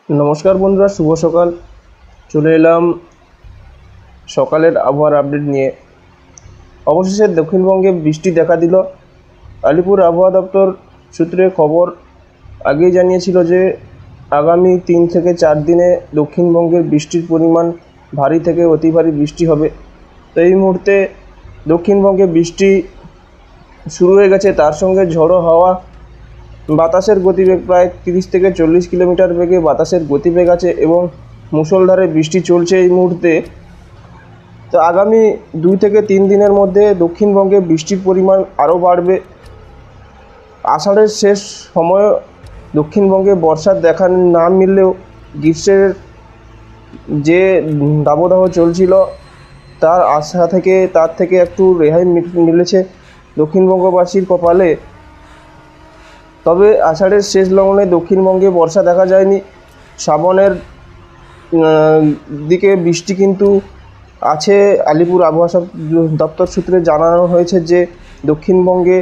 নমস্কার বন্ধুরা, শুভ সকাল। চলে এলাম সকালের আবহাওয়ার আপডেট নিয়ে। অবশেষে দক্ষিণবঙ্গে বৃষ্টি দেখা দিল। আলিপুর আবহাওয়া দপ্তর সূত্রে খবর আগেই জানিয়েছিল যে আগামী 3 থেকে 4 দিনে দক্ষিণবঙ্গের বৃষ্টির পরিমাণ ভারী থেকে অতি ভারী বৃষ্টি হবে। তো এই মুহূর্তে দক্ষিণবঙ্গে বৃষ্টি শুরু হয়ে গেছে, তার সঙ্গে ঝড়ো হাওয়া, বাতাসের গতিবেগ প্রায় 30 থেকে 40 কিলোমিটার বেগে বাতাসের গতিবেগ আছে এবং মুষলধারে বৃষ্টি চলছে এই মুহূর্তে। তো আগামী 2 থেকে 3 দিনের মধ্যে দক্ষিণবঙ্গে বৃষ্টির পরিমাণ আরও বাড়বে। আষাঢ়ের শেষ সময়ে দক্ষিণবঙ্গে বর্ষার দেখা না মিললেও গ্রীষ্মের যে দাবদাহ চলছিল তার থেকে একটু রেহাই মিলেছে দক্ষিণবঙ্গবাসীর কপালে। তবে আষাঢ়ের শেষ লগ্নে দক্ষিণবঙ্গে বর্ষা দেখা যায়নি। শ্রাবণের দিকে বৃষ্টি কিন্তু আছে। আলিপুর আবহাওয়া দপ্তর সূত্রে জানানো হয়েছে যে দক্ষিণবঙ্গে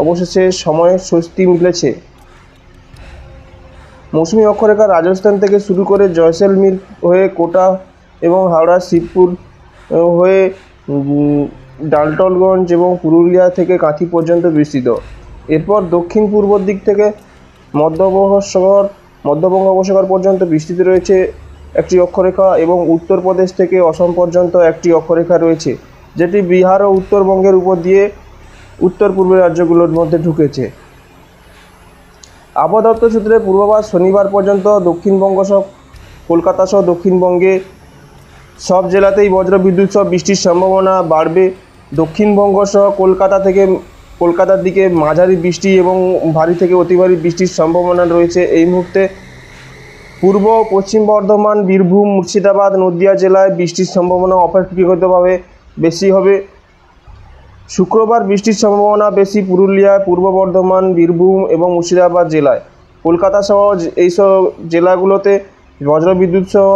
অবশেষে সময়ে স্বস্তি মিলেছে। মৌসুমি অক্ষরেখা রাজস্থান থেকে শুরু করে জয়সলমীর হয়ে কোটা এবং হাওড়া শিবপুর হয়ে ডালটনগঞ্জ এবং পুরুলিয়া থেকে কাঁথি পর্যন্ত বিস্তৃত। এরপর দক্ষিণ পূর্ব দিক থেকে মধ্যবঙ্গোপসাগর পর্যন্ত বিস্তৃত রয়েছে একটি অক্ষরেখা এবং উত্তরপ্রদেশ থেকে অসম পর্যন্ত একটি অক্ষরেখা রয়েছে, যেটি বিহার ও উত্তরবঙ্গের উপর দিয়ে উত্তর পূর্বের রাজ্যগুলোর মধ্যে ঢুকেছে। আবহাওয়া দপ্তর সূত্রে পূর্বাভাস শনিবার পর্যন্ত দক্ষিণবঙ্গ সহ কলকাতা সহ দক্ষিণবঙ্গে সব জেলাতেই বজ্রবিদ্যুৎ সহ বৃষ্টির সম্ভাবনা বাড়বে। দক্ষিণবঙ্গ সহ কলকাতার দিকে মাঝারি বৃষ্টি এবং ভারী থেকে অতি ভারী বৃষ্টির সম্ভাবনা রয়েছে এই মুহূর্তে। পূর্ব পশ্চিম বর্ধমান, বীরভূম, মুর্শিদাবাদ, নদিয়া জেলায় বৃষ্টির সম্ভাবনা অপেক্ষাকৃতভাবে বেশি হবে। শুক্রবার বৃষ্টির সম্ভাবনা বেশি পুরুলিয়া, পূর্ব বর্ধমান, বীরভূম এবং মুর্শিদাবাদ জেলায়। কলকাতা সহ এইসব জেলাগুলোতে বজ্রবিদ্যুৎ সহ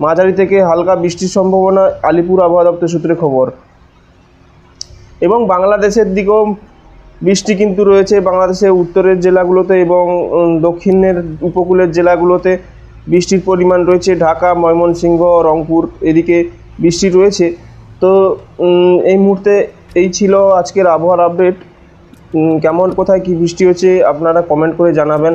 মাঝারি থেকে হালকা বৃষ্টির সম্ভাবনা আলিপুর আবহাওয়া দপ্তর সূত্রে খবর। এবং বাংলাদেশের দিকেও বৃষ্টি কিন্তু রয়েছে। বাংলাদেশের উত্তরের জেলাগুলোতে এবং দক্ষিণের উপকূলের জেলাগুলোতে বৃষ্টির পরিমাণ রয়েছে। ঢাকা, ময়মনসিংহ, রংপুর এদিকে বৃষ্টি রয়েছে। তো এই মুহূর্তে এই ছিল আজকের আবহাওয়ার আপডেট। কেমন কোথায় কী বৃষ্টি হচ্ছে আপনারা কমেন্ট করে জানাবেন।